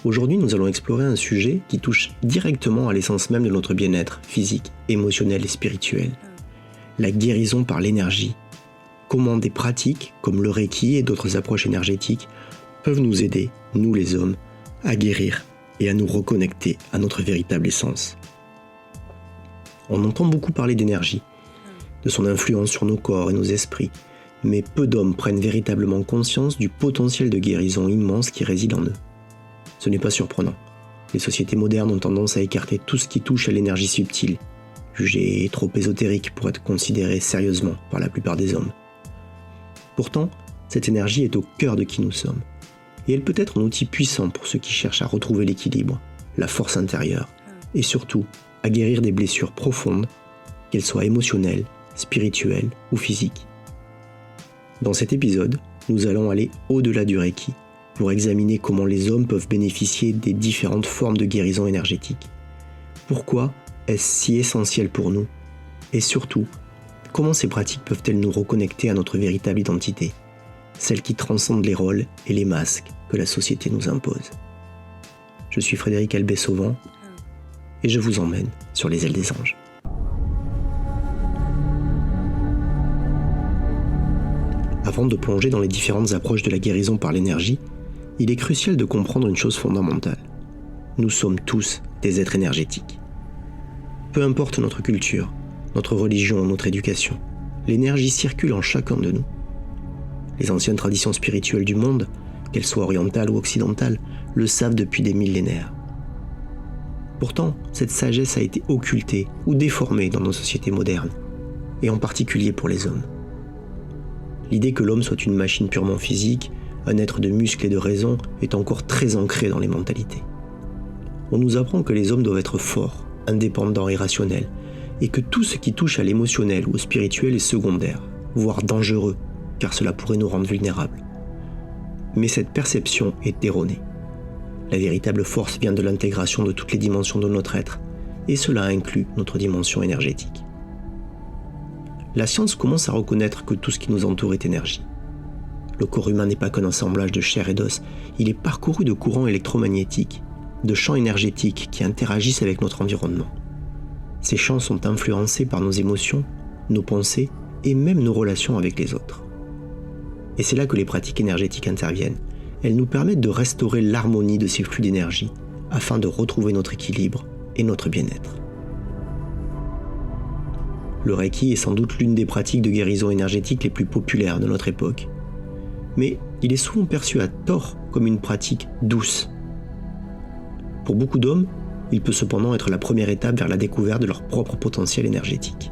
Aujourd'hui, nous allons explorer un sujet qui touche directement à l'essence même de notre bien-être physique, émotionnel et spirituel. La guérison par l'énergie. Comment des pratiques comme le Reiki et d'autres approches énergétiques peuvent nous aider, nous les hommes, à guérir et à nous reconnecter à notre véritable essence. On entend beaucoup parler d'énergie, de son influence sur nos corps et nos esprits, mais peu d'hommes prennent véritablement conscience du potentiel de guérison immense qui réside en eux. Ce n'est pas surprenant. Les sociétés modernes ont tendance à écarter tout ce qui touche à l'énergie subtile, jugée trop ésotérique pour être considérée sérieusement par la plupart des hommes. Pourtant, cette énergie est au cœur de qui nous sommes, et elle peut être un outil puissant pour ceux qui cherchent à retrouver l'équilibre, la force intérieure, et surtout à guérir des blessures profondes, qu'elles soient émotionnelles, spirituelles ou physiques. Dans cet épisode, nous allons aller au-delà du Reiki, pour examiner comment les hommes peuvent bénéficier des différentes formes de guérison énergétique. Pourquoi est-ce si essentiel pour nous? Et surtout, comment ces pratiques peuvent-elles nous reconnecter à notre véritable identité, celle qui transcende les rôles et les masques que la société nous impose? Je suis Frédéric Albet-Sauvant et je vous emmène sur les ailes des anges. Avant de plonger dans les différentes approches de la guérison par l'énergie, il est crucial de comprendre une chose fondamentale. Nous sommes tous des êtres énergétiques. Peu importe notre culture, notre religion, notre éducation, l'énergie circule en chacun de nous. Les anciennes traditions spirituelles du monde, qu'elles soient orientales ou occidentales, le savent depuis des millénaires. Pourtant, cette sagesse a été occultée ou déformée dans nos sociétés modernes, et en particulier pour les hommes. L'idée que l'homme soit une machine purement physique, un être de muscles et de raison, est encore très ancrée dans les mentalités. On nous apprend que les hommes doivent être forts, indépendants et rationnels, et que tout ce qui touche à l'émotionnel ou au spirituel est secondaire, voire dangereux, car cela pourrait nous rendre vulnérables. Mais cette perception est erronée. La véritable force vient de l'intégration de toutes les dimensions de notre être, et cela inclut notre dimension énergétique. La science commence à reconnaître que tout ce qui nous entoure est énergie. Le corps humain n'est pas qu'un assemblage de chair et d'os, il est parcouru de courants électromagnétiques, de champs énergétiques qui interagissent avec notre environnement. Ces champs sont influencés par nos émotions, nos pensées et même nos relations avec les autres. Et c'est là que les pratiques énergétiques interviennent. Elles nous permettent de restaurer l'harmonie de ces flux d'énergie afin de retrouver notre équilibre et notre bien-être. Le Reiki est sans doute l'une des pratiques de guérison énergétique les plus populaires de notre époque. Mais il est souvent perçu à tort comme une pratique douce. Pour beaucoup d'hommes, il peut cependant être la première étape vers la découverte de leur propre potentiel énergétique.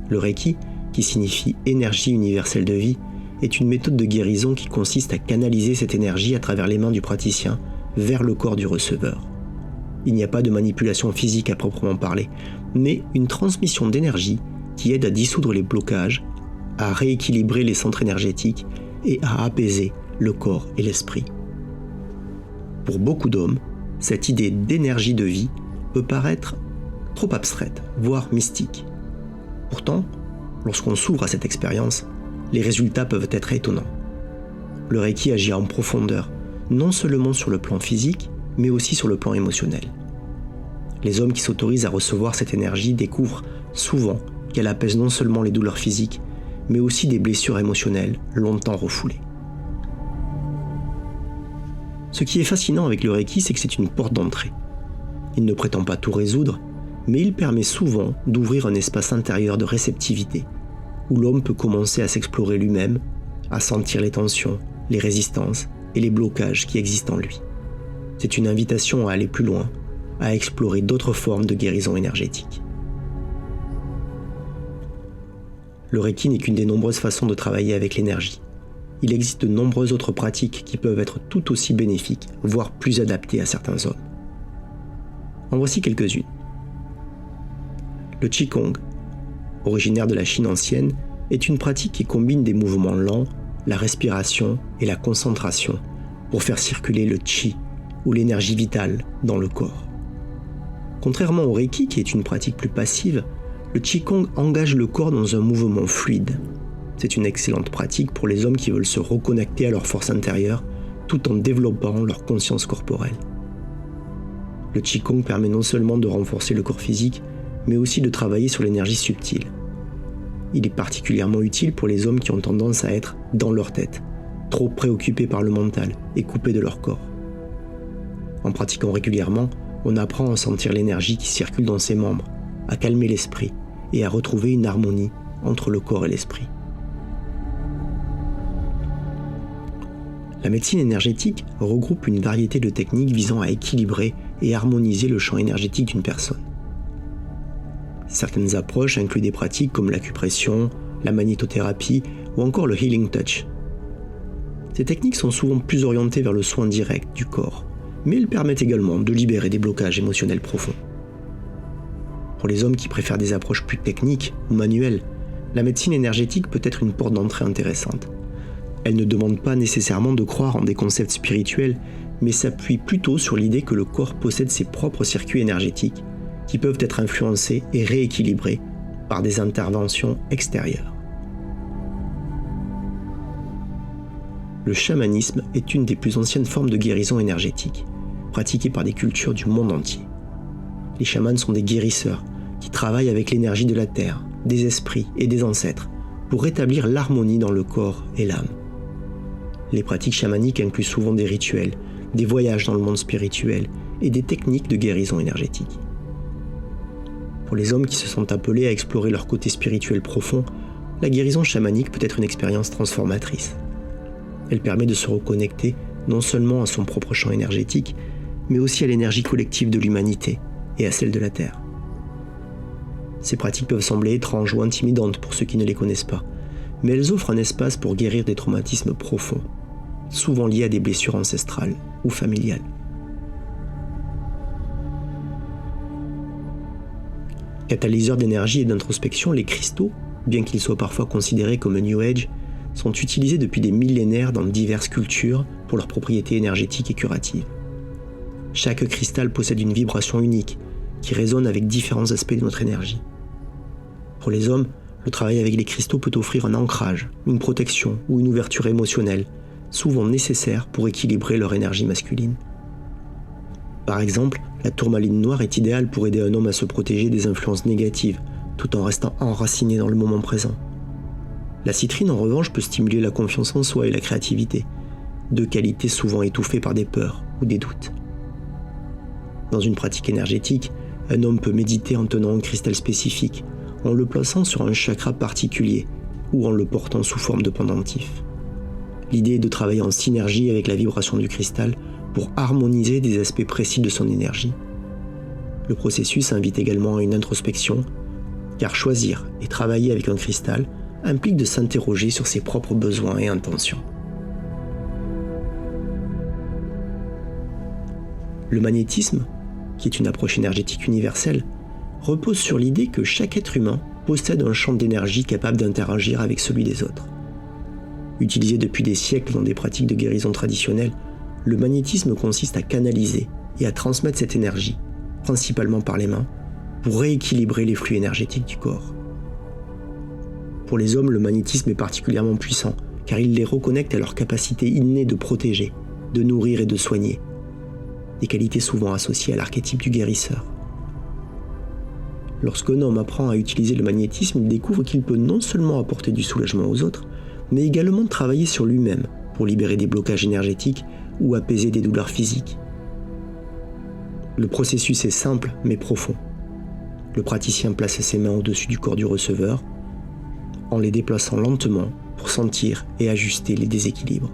Le Reiki, qui signifie énergie universelle de vie, est une méthode de guérison qui consiste à canaliser cette énergie à travers les mains du praticien vers le corps du receveur. Il n'y a pas de manipulation physique à proprement parler, mais une transmission d'énergie qui aide à dissoudre les blocages, à rééquilibrer les centres énergétiques et à apaiser le corps et l'esprit. Pour beaucoup d'hommes, cette idée d'énergie de vie peut paraître trop abstraite, voire mystique. Pourtant, lorsqu'on s'ouvre à cette expérience, les résultats peuvent être étonnants. Le Reiki agit en profondeur, non seulement sur le plan physique, mais aussi sur le plan émotionnel. Les hommes qui s'autorisent à recevoir cette énergie découvrent souvent qu'elle apaise non seulement les douleurs physiques, mais aussi des blessures émotionnelles longtemps refoulées. Ce qui est fascinant avec le Reiki, c'est que c'est une porte d'entrée. Il ne prétend pas tout résoudre, mais il permet souvent d'ouvrir un espace intérieur de réceptivité, où l'homme peut commencer à s'explorer lui-même, à sentir les tensions, les résistances et les blocages qui existent en lui. C'est une invitation à aller plus loin, à explorer d'autres formes de guérison énergétique. Le Reiki n'est qu'une des nombreuses façons de travailler avec l'énergie. Il existe de nombreuses autres pratiques qui peuvent être tout aussi bénéfiques, voire plus adaptées à certains hommes. En voici quelques-unes. Le Qigong, originaire de la Chine ancienne, est une pratique qui combine des mouvements lents, la respiration et la concentration pour faire circuler le Qi, ou l'énergie vitale, dans le corps. Contrairement au Reiki, qui est une pratique plus passive, le Qigong engage le corps dans un mouvement fluide. C'est une excellente pratique pour les hommes qui veulent se reconnecter à leur force intérieure tout en développant leur conscience corporelle. Le Qigong permet non seulement de renforcer le corps physique, mais aussi de travailler sur l'énergie subtile. Il est particulièrement utile pour les hommes qui ont tendance à être dans leur tête, trop préoccupés par le mental et coupés de leur corps. En pratiquant régulièrement, on apprend à sentir l'énergie qui circule dans ses membres, à calmer l'esprit et à retrouver une harmonie entre le corps et l'esprit. La médecine énergétique regroupe une variété de techniques visant à équilibrer et harmoniser le champ énergétique d'une personne. Certaines approches incluent des pratiques comme l'acupression, la magnétothérapie ou encore le healing touch. Ces techniques sont souvent plus orientées vers le soin direct du corps, mais elles permettent également de libérer des blocages émotionnels profonds. Pour les hommes qui préfèrent des approches plus techniques ou manuelles, la médecine énergétique peut être une porte d'entrée intéressante. Elle ne demande pas nécessairement de croire en des concepts spirituels, mais s'appuie plutôt sur l'idée que le corps possède ses propres circuits énergétiques qui peuvent être influencés et rééquilibrés par des interventions extérieures. Le chamanisme est une des plus anciennes formes de guérison énergétique, pratiquée par des cultures du monde entier. Les chamans sont des guérisseurs qui travaillent avec l'énergie de la terre, des esprits et des ancêtres pour rétablir l'harmonie dans le corps et l'âme. Les pratiques chamaniques incluent souvent des rituels, des voyages dans le monde spirituel et des techniques de guérison énergétique. Pour les hommes qui se sont appelés à explorer leur côté spirituel profond, la guérison chamanique peut être une expérience transformatrice. Elle permet de se reconnecter non seulement à son propre champ énergétique, mais aussi à l'énergie collective de l'humanité et à celle de la Terre. Ces pratiques peuvent sembler étranges ou intimidantes pour ceux qui ne les connaissent pas, mais elles offrent un espace pour guérir des traumatismes profonds, souvent liés à des blessures ancestrales ou familiales. Catalyseurs d'énergie et d'introspection, les cristaux, bien qu'ils soient parfois considérés comme New Age, sont utilisés depuis des millénaires dans diverses cultures pour leurs propriétés énergétiques et curatives. Chaque cristal possède une vibration unique qui résonne avec différents aspects de notre énergie. Pour les hommes, le travail avec les cristaux peut offrir un ancrage, une protection ou une ouverture émotionnelle, souvent nécessaire pour équilibrer leur énergie masculine. Par exemple, la tourmaline noire est idéale pour aider un homme à se protéger des influences négatives, tout en restant enraciné dans le moment présent. La citrine, en revanche, peut stimuler la confiance en soi et la créativité, deux qualités souvent étouffées par des peurs ou des doutes. Dans une pratique énergétique, un homme peut méditer en tenant un cristal spécifique, en le plaçant sur un chakra particulier ou en le portant sous forme de pendentif. L'idée est de travailler en synergie avec la vibration du cristal pour harmoniser des aspects précis de son énergie. Le processus invite également à une introspection, car choisir et travailler avec un cristal implique de s'interroger sur ses propres besoins et intentions. Le magnétisme, qui est une approche énergétique universelle, repose sur l'idée que chaque être humain possède un champ d'énergie capable d'interagir avec celui des autres. Utilisé depuis des siècles dans des pratiques de guérison traditionnelles, le magnétisme consiste à canaliser et à transmettre cette énergie, principalement par les mains, pour rééquilibrer les flux énergétiques du corps. Pour les hommes, le magnétisme est particulièrement puissant, car il les reconnecte à leur capacité innée de protéger, de nourrir et de soigner, des qualités souvent associées à l'archétype du guérisseur. Lorsqu'un homme apprend à utiliser le magnétisme, il découvre qu'il peut non seulement apporter du soulagement aux autres, mais également travailler sur lui-même pour libérer des blocages énergétiques ou apaiser des douleurs physiques. Le processus est simple mais profond. Le praticien place ses mains au-dessus du corps du receveur en les déplaçant lentement pour sentir et ajuster les déséquilibres.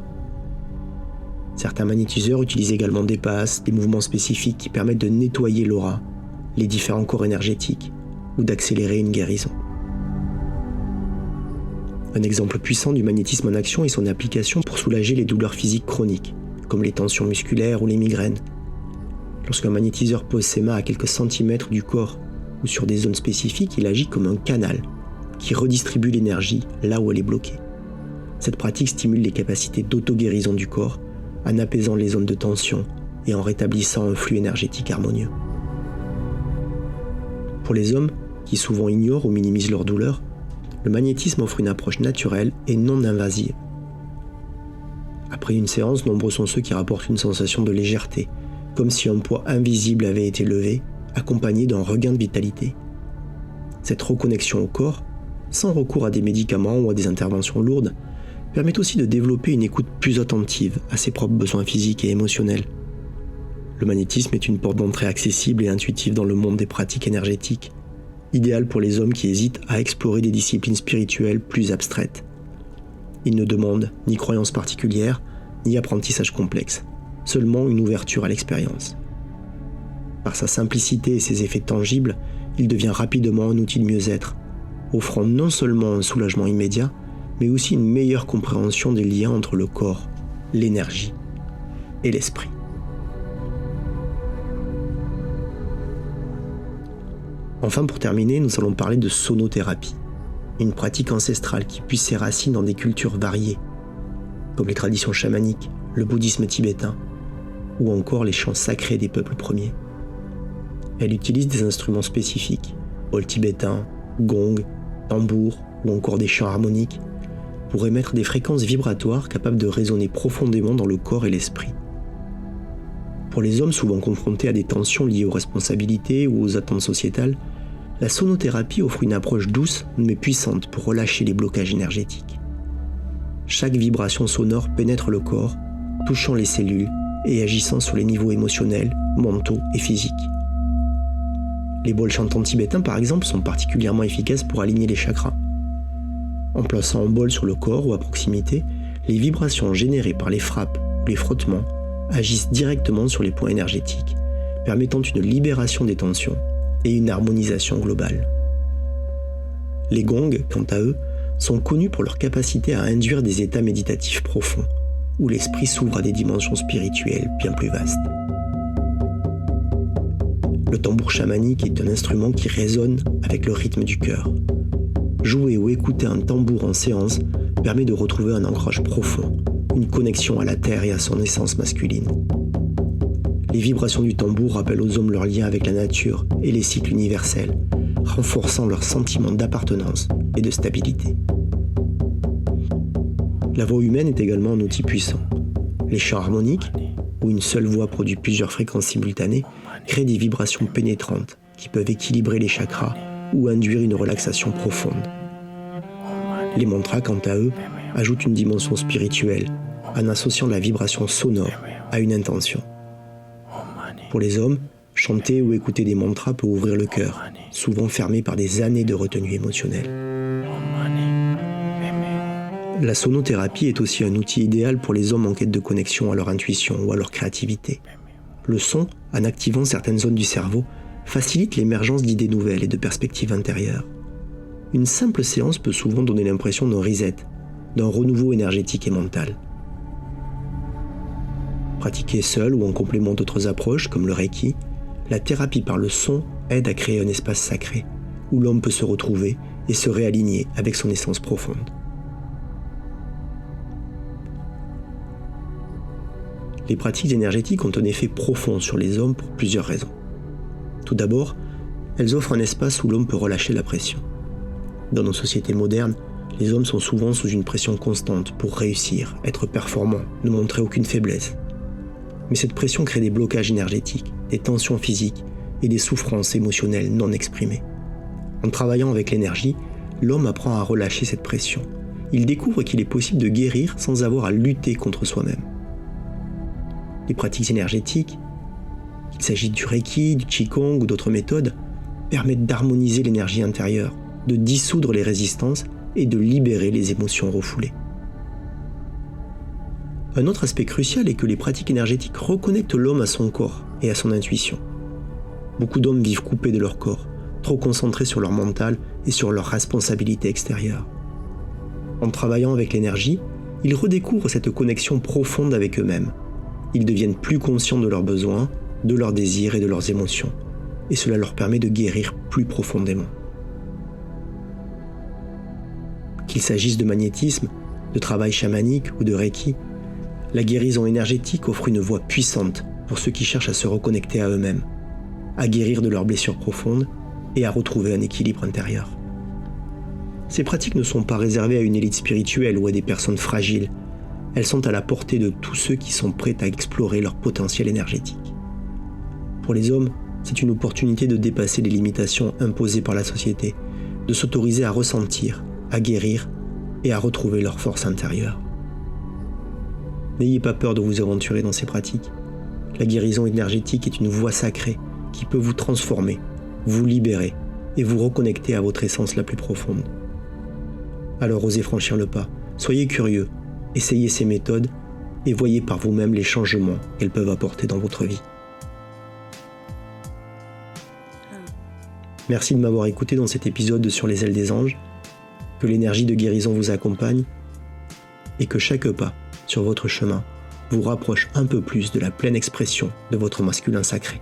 Certains magnétiseurs utilisent également des passes, des mouvements spécifiques qui permettent de nettoyer l'aura, les différents corps énergétiques ou d'accélérer une guérison. Un exemple puissant du magnétisme en action est son application pour soulager les douleurs physiques chroniques, comme les tensions musculaires ou les migraines. Lorsqu'un magnétiseur pose ses mains à quelques centimètres du corps ou sur des zones spécifiques, il agit comme un canal qui redistribue l'énergie là où elle est bloquée. Cette pratique stimule les capacités d'auto-guérison du corps en apaisant les zones de tension et en rétablissant un flux énergétique harmonieux. Pour les hommes, qui souvent ignorent ou minimisent leur douleur, le magnétisme offre une approche naturelle et non invasive. Après une séance, nombreux sont ceux qui rapportent une sensation de légèreté, comme si un poids invisible avait été levé, accompagné d'un regain de vitalité. Cette reconnexion au corps, sans recours à des médicaments ou à des interventions lourdes, permet aussi de développer une écoute plus attentive à ses propres besoins physiques et émotionnels. Le magnétisme est une porte d'entrée accessible et intuitive dans le monde des pratiques énergétiques, idéal pour les hommes qui hésitent à explorer des disciplines spirituelles plus abstraites. Il ne demande ni croyance particulière, ni apprentissage complexe, seulement une ouverture à l'expérience. Par sa simplicité et ses effets tangibles, il devient rapidement un outil de mieux-être, offrant non seulement un soulagement immédiat, mais aussi une meilleure compréhension des liens entre le corps, l'énergie et l'esprit. Enfin, pour terminer, nous allons parler de sonothérapie, une pratique ancestrale qui puise ses racines dans des cultures variées, comme les traditions chamaniques, le bouddhisme tibétain, ou encore les chants sacrés des peuples premiers. Elle utilise des instruments spécifiques, bol tibétain, gong, tambour ou encore des chants harmoniques, pour émettre des fréquences vibratoires capables de résonner profondément dans le corps et l'esprit. Pour les hommes souvent confrontés à des tensions liées aux responsabilités ou aux attentes sociétales, la sonothérapie offre une approche douce mais puissante pour relâcher les blocages énergétiques. Chaque vibration sonore pénètre le corps, touchant les cellules et agissant sur les niveaux émotionnels, mentaux et physiques. Les bols chantants tibétains, par exemple, sont particulièrement efficaces pour aligner les chakras. En plaçant un bol sur le corps ou à proximité, les vibrations générées par les frappes ou les frottements agissent directement sur les points énergétiques, permettant une libération des tensions et une harmonisation globale. Les gongs, quant à eux, sont connus pour leur capacité à induire des états méditatifs profonds, où l'esprit s'ouvre à des dimensions spirituelles bien plus vastes. Le tambour chamanique est un instrument qui résonne avec le rythme du cœur. Jouer ou écouter un tambour en séance permet de retrouver un ancrage profond, une connexion à la terre et à son essence masculine. Les vibrations du tambour rappellent aux hommes leur lien avec la nature et les cycles universels, renforçant leur sentiment d'appartenance et de stabilité. La voix humaine est également un outil puissant. Les chants harmoniques, où une seule voix produit plusieurs fréquences simultanées, créent des vibrations pénétrantes qui peuvent équilibrer les chakras ou induire une relaxation profonde. Les mantras, quant à eux, ajoutent une dimension spirituelle en associant la vibration sonore à une intention. Pour les hommes, chanter ou écouter des mantras peut ouvrir le cœur, souvent fermé par des années de retenue émotionnelle. La sonothérapie est aussi un outil idéal pour les hommes en quête de connexion à leur intuition ou à leur créativité. Le son, en activant certaines zones du cerveau, facilite l'émergence d'idées nouvelles et de perspectives intérieures. Une simple séance peut souvent donner l'impression d'un reset, d'un renouveau énergétique et mental. Pratiquée seule ou en complément d'autres approches comme le Reiki, la thérapie par le son aide à créer un espace sacré où l'homme peut se retrouver et se réaligner avec son essence profonde. Les pratiques énergétiques ont un effet profond sur les hommes pour plusieurs raisons. Tout d'abord, elles offrent un espace où l'homme peut relâcher la pression. Dans nos sociétés modernes, les hommes sont souvent sous une pression constante pour réussir, être performants, ne montrer aucune faiblesse. Mais cette pression crée des blocages énergétiques, des tensions physiques et des souffrances émotionnelles non exprimées. En travaillant avec l'énergie, l'homme apprend à relâcher cette pression. Il découvre qu'il est possible de guérir sans avoir à lutter contre soi-même. Les pratiques énergétiques, qu'il s'agisse du Reiki, du Qigong ou d'autres méthodes, permettent d'harmoniser l'énergie intérieure, de dissoudre les résistances et de libérer les émotions refoulées. Un autre aspect crucial est que les pratiques énergétiques reconnectent l'homme à son corps et à son intuition. Beaucoup d'hommes vivent coupés de leur corps, trop concentrés sur leur mental et sur leurs responsabilités extérieures. En travaillant avec l'énergie, ils redécouvrent cette connexion profonde avec eux-mêmes. Ils deviennent plus conscients de leurs besoins, de leurs désirs et de leurs émotions, et cela leur permet de guérir plus profondément. Qu'il s'agisse de magnétisme, de travail chamanique ou de Reiki, la guérison énergétique offre une voie puissante pour ceux qui cherchent à se reconnecter à eux-mêmes, à guérir de leurs blessures profondes et à retrouver un équilibre intérieur. Ces pratiques ne sont pas réservées à une élite spirituelle ou à des personnes fragiles, elles sont à la portée de tous ceux qui sont prêts à explorer leur potentiel énergétique. Pour les hommes, c'est une opportunité de dépasser les limitations imposées par la société, de s'autoriser à ressentir, à guérir et à retrouver leur force intérieure. N'ayez pas peur de vous aventurer dans ces pratiques. La guérison énergétique est une voie sacrée qui peut vous transformer, vous libérer et vous reconnecter à votre essence la plus profonde. Alors osez franchir le pas, soyez curieux, essayez ces méthodes et voyez par vous-même les changements qu'elles peuvent apporter dans votre vie. Merci de m'avoir écouté dans cet épisode sur les ailes des anges, que l'énergie de guérison vous accompagne et que chaque pas sur votre chemin vous rapproche un peu plus de la pleine expression de votre masculin sacré.